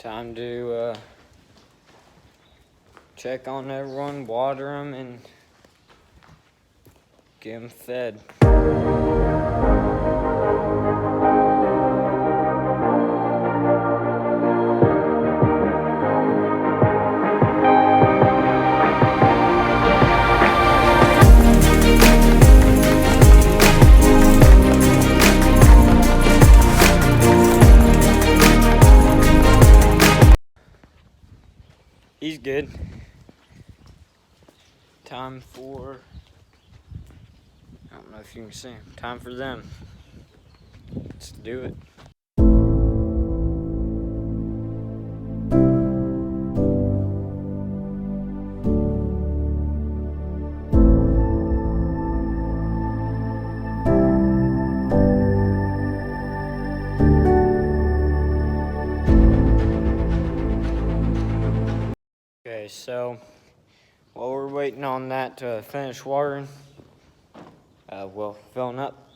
Time to check on everyone, water them, and get them fed. He's good. Time for, I don't know if you can see him, time for them. Let's do it. Okay, so while we're waiting on that to finish watering, filling up,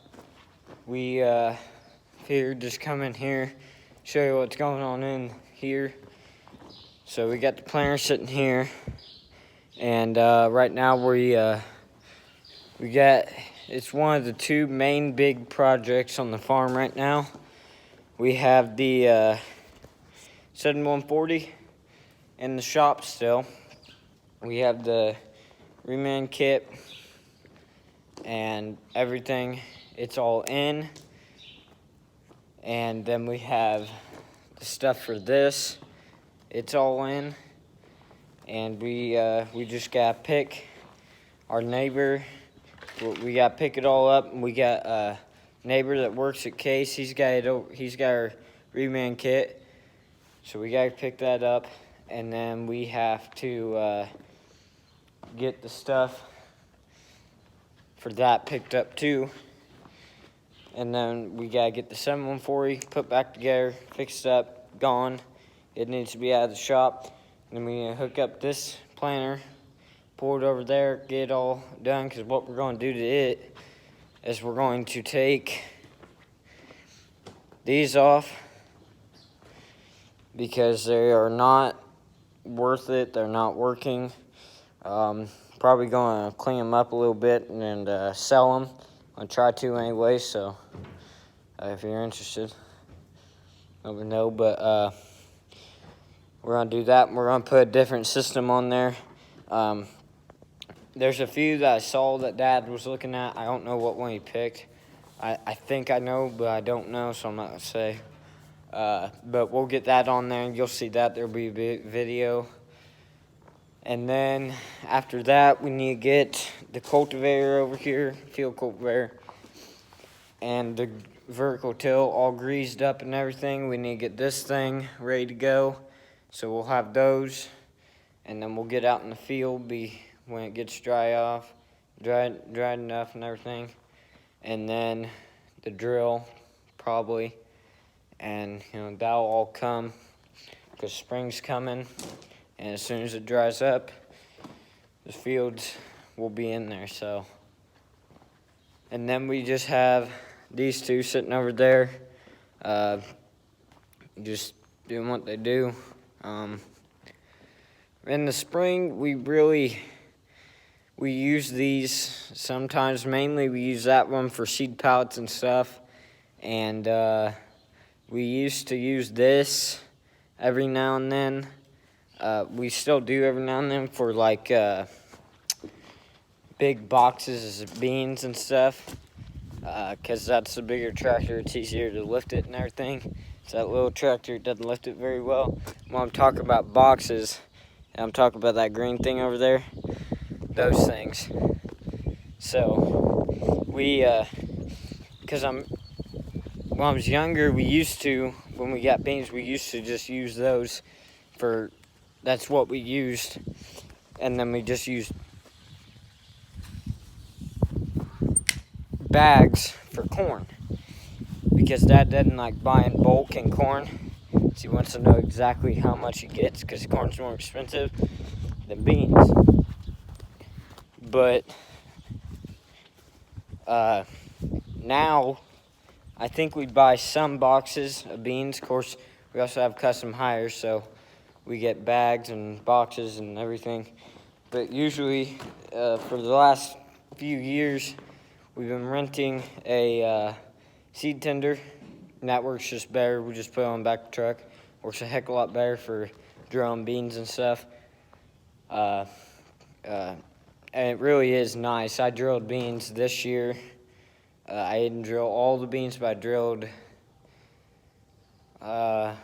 we figured just come in here, show you what's going on in here. So we got the planter sitting here, and right now we got, it's one of the two main big projects on the farm right now. We have the 7140 in the shop still. We have the reman kit and everything. It's all in. And then we have the stuff for this. It's all in. And we just gotta pick our neighbor. We gotta pick it all up. And we got a neighbor that works at Case. He's got our reman kit. So we gotta pick that up. And then we have to get the stuff for that picked up too. And then we gotta get the 7140 put back together, fixed up, gone. It needs to be out of the shop. And then we hook up this planter, pour it over there, get it all done. Because what we're going to do to it is we're going to take these off because they are not worth it. They're not working. Probably going to clean them up a little bit and sell them. I'm going to try to anyway, so if you're interested, let me know. But we're going to do that, and we're going to put a different system on there. There's a few that I saw that Dad was looking at. I don't know what one he picked. I think I know, but I don't know, so I'm not going to say. But we'll get that on there, and you'll see that. There'll be a video. And then after that, we need to get the cultivator over here, field cultivator, and the vertical till all greased up and everything. We need to get this thing ready to go. So we'll have those, and then we'll get out in the field when it gets dried enough and everything. And then the drill, probably. And, that'll all come because spring's coming. And as soon as it dries up, the fields will be in there, so. And then we just have these two sitting over there, just doing what they do. In the spring, we use these sometimes. Mainly, we use that one for seed pallets and stuff. And we used to use this every now and then. We still do every now and then for like big boxes of beans and stuff, because that's a bigger tractor. It's easier to lift it and everything. So that little tractor doesn't lift it very well. When I'm talking about boxes, I'm talking about that green thing over there, those things. So because when I was younger, when we got beans, we used to just use those that's what we used. And then we just used bags for corn. Because Dad doesn't like buying bulk in corn. So he wants to know exactly how much he gets because corn's more expensive than beans. But now, I think we buy some boxes of beans. Of course, We also have custom hires, so we get bags and boxes and everything. But usually, for the last few years, we've been renting a seed tender, and that works just better. We just put it on the back of the truck. Works a heck of a lot better for drilling beans and stuff. And it really is nice. I drilled beans this year. I didn't drill all the beans, but I drilled a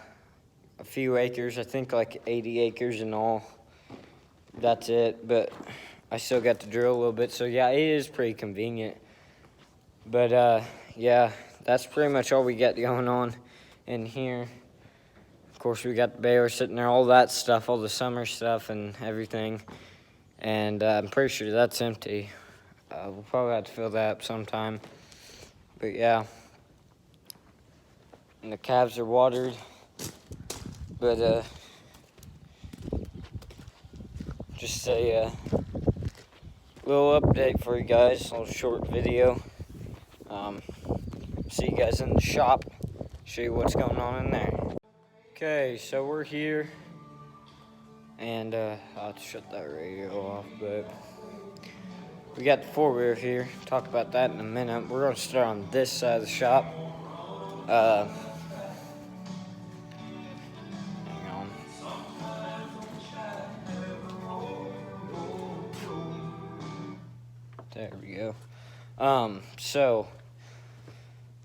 few acres. I think like 80 acres in all. That's it, but I still got to drill a little bit. So yeah, it is pretty convenient. But yeah, that's pretty much all we got going on in here. Of course, we got the baler sitting there, all that stuff, all the summer stuff and everything. And I'm pretty sure that's empty. We'll probably have to fill that up sometime. But yeah, and the calves are watered. But just a little update for you guys, a little short video. See you guys in the shop, show you what's going on in there. Okay, so we're here, and I'll have to shut that radio off, but we got the four-wheeler here. Talk about that in a minute. We're gonna start on this side of the shop. Hang on. There we go. So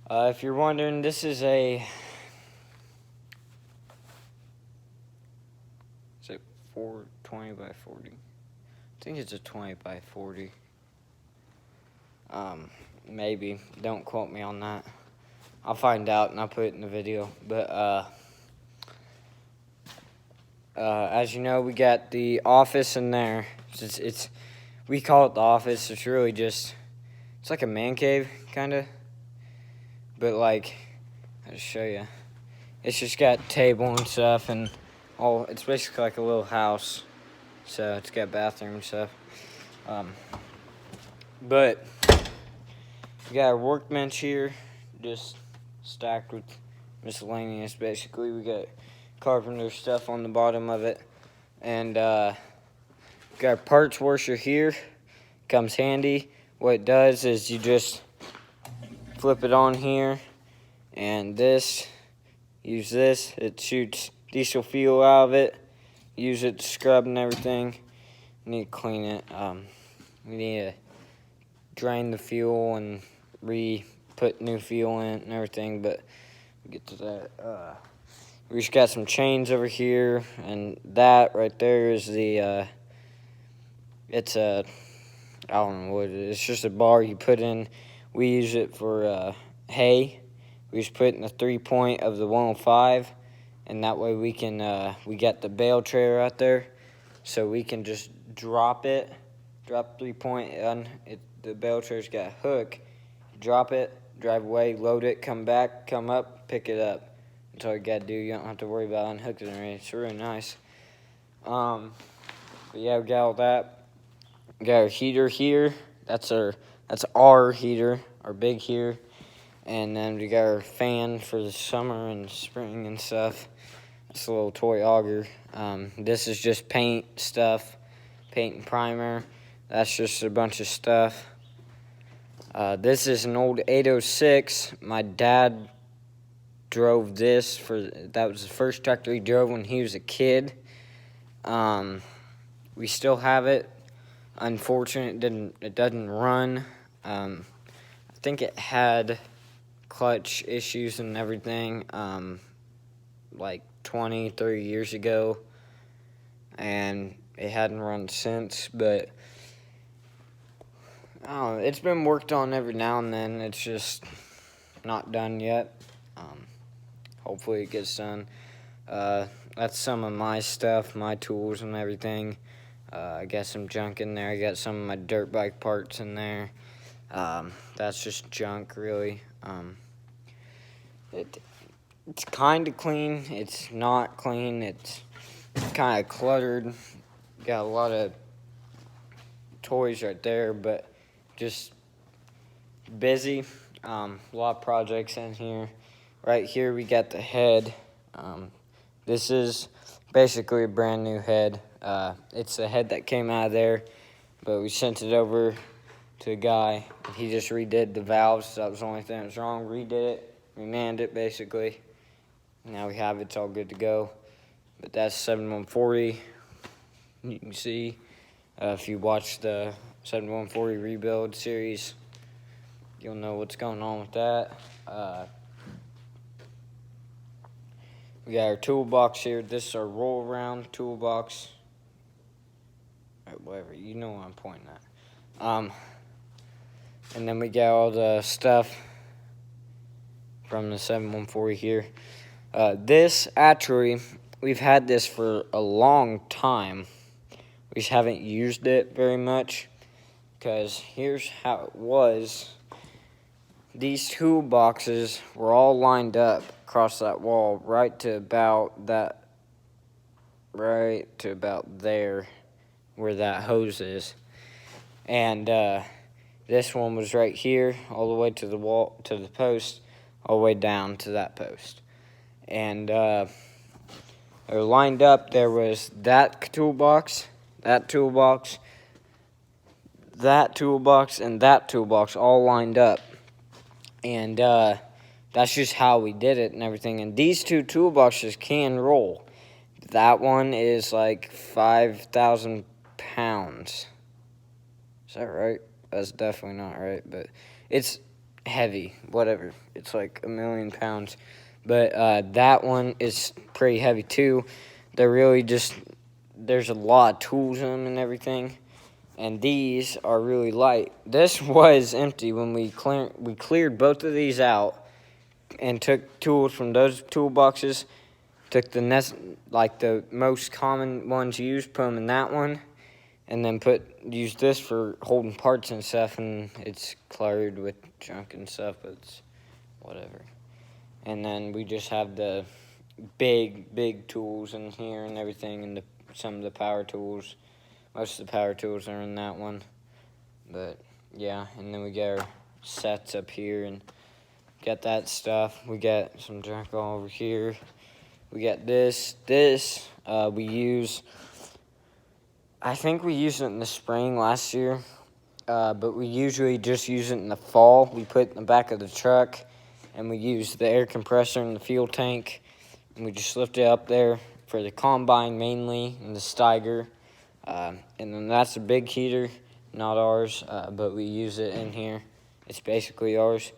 if you're wondering, this is a, is it 420 by 40? I think it's a 20 by 40. Maybe. Don't quote me on that. I'll find out and I'll put it in the video. But as you know, we got the office in there. It's we call it the office. It's really just, it's like a man cave, kind of. But like, I'll just show you. It's just got table and stuff and all. It's basically like a little house. So it's got bathroom and stuff. But we got a workbench here, just stacked with miscellaneous. Basically, we got carpenter stuff on the bottom of it, and got a parts washer here. Comes handy. What it does is you just flip it on here, and use this. It shoots diesel fuel out of it. Use it to scrub and everything. Need to clean it. We need to drain the fuel and put new fuel in it and everything, but we'll get to that. We just got some chains over here, and that right there is the, it's a, I don't know what it is. It's just a bar you put in. We use it for hay. We just put it in the 3-point of the 105, and that way we can, we got the bale trailer out there, so we can just drop 3-point on it. The bale trailer's got a hook. Drop it, drive away, load it, come back, come up, pick it up. That's all you gotta do. You don't have to worry about unhooking it or anything. It's really nice. But yeah, we got all that. We got our heater here. That's our heater, our big heater. And then we got our fan for the summer and spring and stuff. It's a little toy auger. This is just paint stuff, paint and primer. That's just a bunch of stuff. This is an old 806. My dad drove this that was the first tractor he drove when he was a kid. We still have it. Unfortunately, it doesn't run. I think it had clutch issues and everything, like 20, 30 years ago, and it hadn't run since, but I don't know, it's been worked on every now and then. It's just not done yet. Hopefully it gets done. That's some of my stuff, my tools and everything. I got some junk in there. I got some of my dirt bike parts in there. That's just junk, really. It's kind of clean. It's not clean. It's kind of cluttered. Got a lot of toys right there, but just busy. A lot of projects in here. Right here we got the head. This is basically a brand new head. It's the head that came out of there, but we sent it over to a guy, and he just redid the valves. So that was the only thing that was wrong. Redid it, remanded it basically. Now we have it, it's all good to go. But that's 7140. You can see if you watch the 7140 rebuild series, you'll know what's going on with that. We got our toolbox here. This is our roll around toolbox. Whatever, you know what I'm pointing at. And then we got all the stuff from the 7140 here. This, actually, we've had this for a long time. We just haven't used it very much, because here's how it was. These toolboxes were all lined up across that wall right to about there where that hose is. And this one was right here, all the way to the wall, to the post, all the way down to that post. And they were lined up. There was that toolbox, and that toolbox all lined up. And that's just how we did it and everything. And these two toolboxes can roll. That one is like 5,000 pounds. Is that right? That's definitely not right, but it's heavy, whatever. It's like 1,000,000 pounds. But that one is pretty heavy too. They're really just, there's a lot of tools in them and everything. And these are really light. This was empty when we cleared both of these out and took tools from those toolboxes, took the most common ones used, put them in that one, and then used this for holding parts and stuff, and it's cluttered with junk and stuff, but it's whatever. And then we just have the big tools in here and everything, and some of the power tools. Most of the power tools are in that one. But yeah, and then we got our sets up here and got that stuff. We got some junk all over here. We got this. We use, I think we used it in the spring last year, but we usually just use it in the fall. We put it in the back of the truck, and we use the air compressor in the fuel tank, and we just lift it up there for the combine mainly, and the Steiger. And then that's a big heater, not ours, but we use it in here. It's basically ours.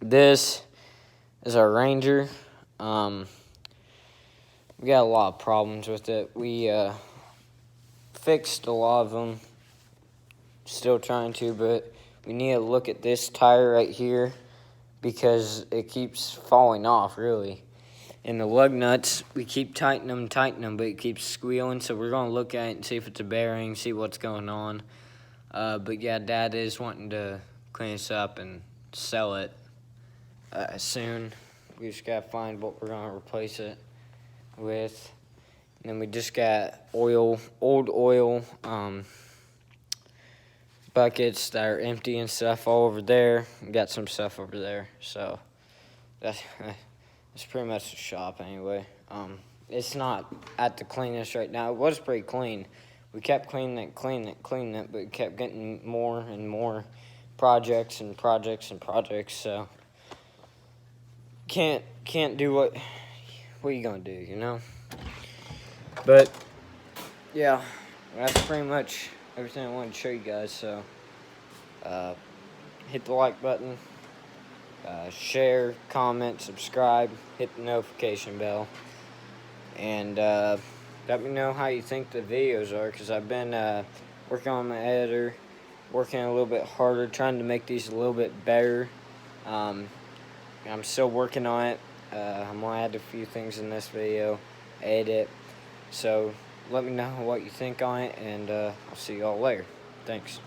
This is our Ranger. We got a lot of problems with it. We fixed a lot of them. Still trying to, but we need to look at this tire right here because it keeps falling off, really. And the lug nuts, we keep tightening them, but it keeps squealing. So we're going to look at it and see if it's a bearing, see what's going on. But yeah, Dad is wanting to clean this up and sell it soon. We just got to find what we're going to replace it with. And then we just got old oil buckets that are empty and stuff all over there. We got some stuff over there. So that's pretty much the shop anyway. It's not at the cleanest right now. It was pretty clean. We kept cleaning it, but it kept getting more and more projects. So can't do what are you gonna do, you know? But yeah, that's pretty much everything I wanted to show you guys. So hit the like button. Share, comment, subscribe, hit the notification bell, and let me know how you think the videos are, because I've been working on my editor, working a little bit harder, trying to make these a little bit better. I'm still working on it. I'm going to add a few things in this video, edit, so let me know what you think on it, and I'll see you all later. Thanks.